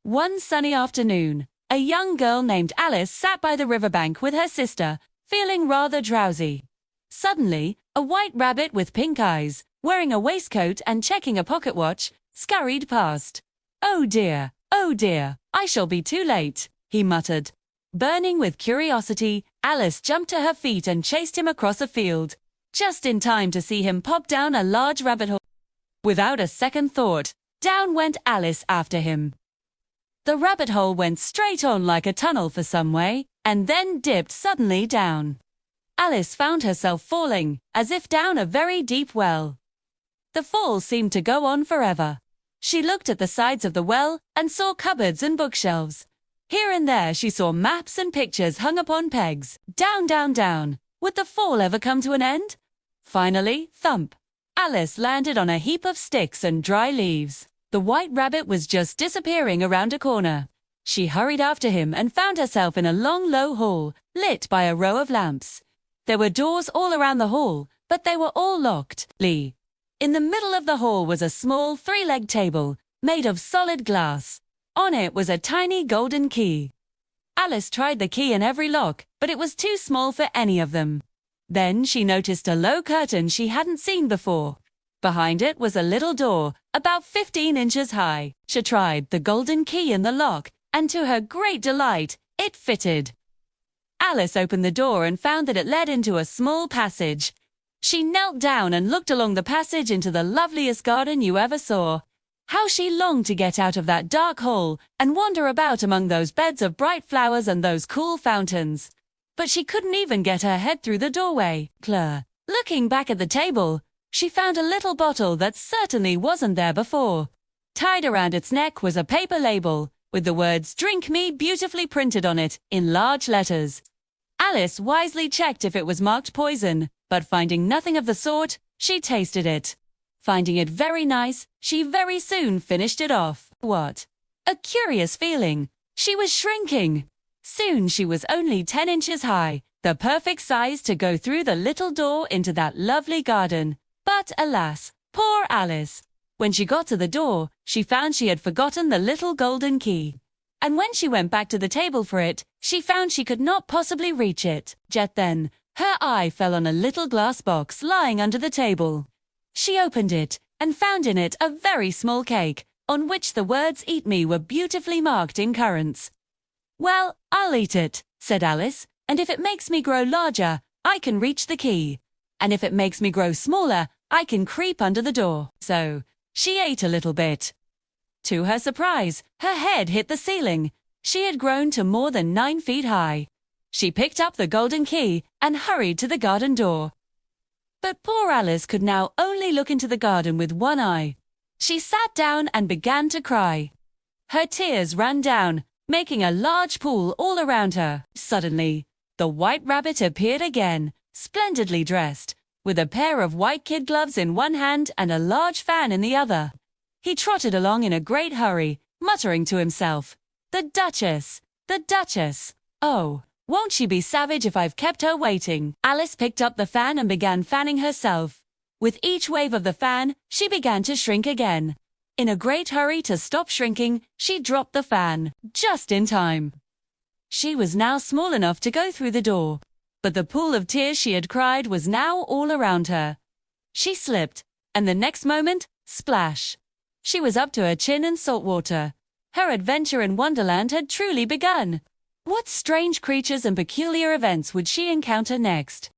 One sunny afternoon, a young girl named Alice sat by the riverbank with her sister, feeling rather drowsy. Suddenly, a white rabbit with pink eyes, wearing a waistcoat and checking a pocket watch, scurried past. Oh dear, I shall be too late," he muttered. Burning with curiosity, Alice jumped to her feet and chased him across a field, just in time to see him pop down a large rabbit hole. Without a second thought, down went Alice after him. The rabbit hole went straight on like a tunnel for some way, and then dipped suddenly down. Alice found herself falling, as if down a very deep well. The fall seemed to go on forever. She looked at the sides of the well and saw cupboards and bookshelves. Here and there she saw maps and pictures hung upon pegs. Down, down, down. Would the fall ever come to an end? Finally, thump! Alice landed on a heap of sticks and dry leaves. The white rabbit was just disappearing around a corner. She hurried after him and found herself in a long, low hall, lit by a row of lamps. There were doors all around the hall, but they were all locked. In the middle of the hall was a small three-legged table, made of solid glass. On it was a tiny golden key. Alice tried the key in every lock, but it was too small for any of them. Then she noticed a low curtain she hadn't seen before. Behind it was a little door, about 15 inches high. She tried the golden key in the lock, and to her great delight, it fitted. Alice opened the door and found that it led into a small passage. She knelt down and looked along the passage into the loveliest garden you ever saw. How she longed to get out of that dark hole and wander about among those beds of bright flowers and those cool fountains. But she couldn't even get her head through the doorway. Looking back at the table, she found a little bottle that certainly wasn't there before. Tied around its neck was a paper label, with the words "Drink Me" beautifully printed on it, in large letters. Alice wisely checked if it was marked poison, but finding nothing of the sort, she tasted it. Finding it very nice, she very soon finished it off. What? A curious feeling. She was shrinking. Soon she was only 10 inches high, the perfect size to go through the little door into that lovely garden. But alas, poor Alice! When she got to the door, she found she had forgotten the little golden key. And when she went back to the table for it, she found she could not possibly reach it. Just then, her eye fell on a little glass box lying under the table. She opened it and found in it a very small cake, on which the words "Eat me" were beautifully marked in currants. "Well, I'll eat it," said Alice, "and if it makes me grow larger, I can reach the key. And if it makes me grow smaller, I can creep under the door." So, she ate a little bit. To her surprise, her head hit the ceiling. She had grown to more than 9 feet high. She picked up the golden key and hurried to the garden door. But poor Alice could now only look into the garden with one eye. She sat down and began to cry. Her tears ran down, making a large pool all around her. Suddenly, the white rabbit appeared again, splendidly dressed, with a pair of white kid gloves in one hand and a large fan in the other. He trotted along in a great hurry, muttering to himself, "The Duchess! The Duchess! Oh, won't she be savage if I've kept her waiting?" Alice picked up the fan and began fanning herself. With each wave of the fan, she began to shrink again. In a great hurry to stop shrinking, she dropped the fan, just in time. She was now small enough to go through the door, but the pool of tears she had cried was now all around her. She slipped, and the next moment, splash! She was up to her chin in salt water. Her adventure in Wonderland had truly begun. What strange creatures and peculiar events would she encounter next?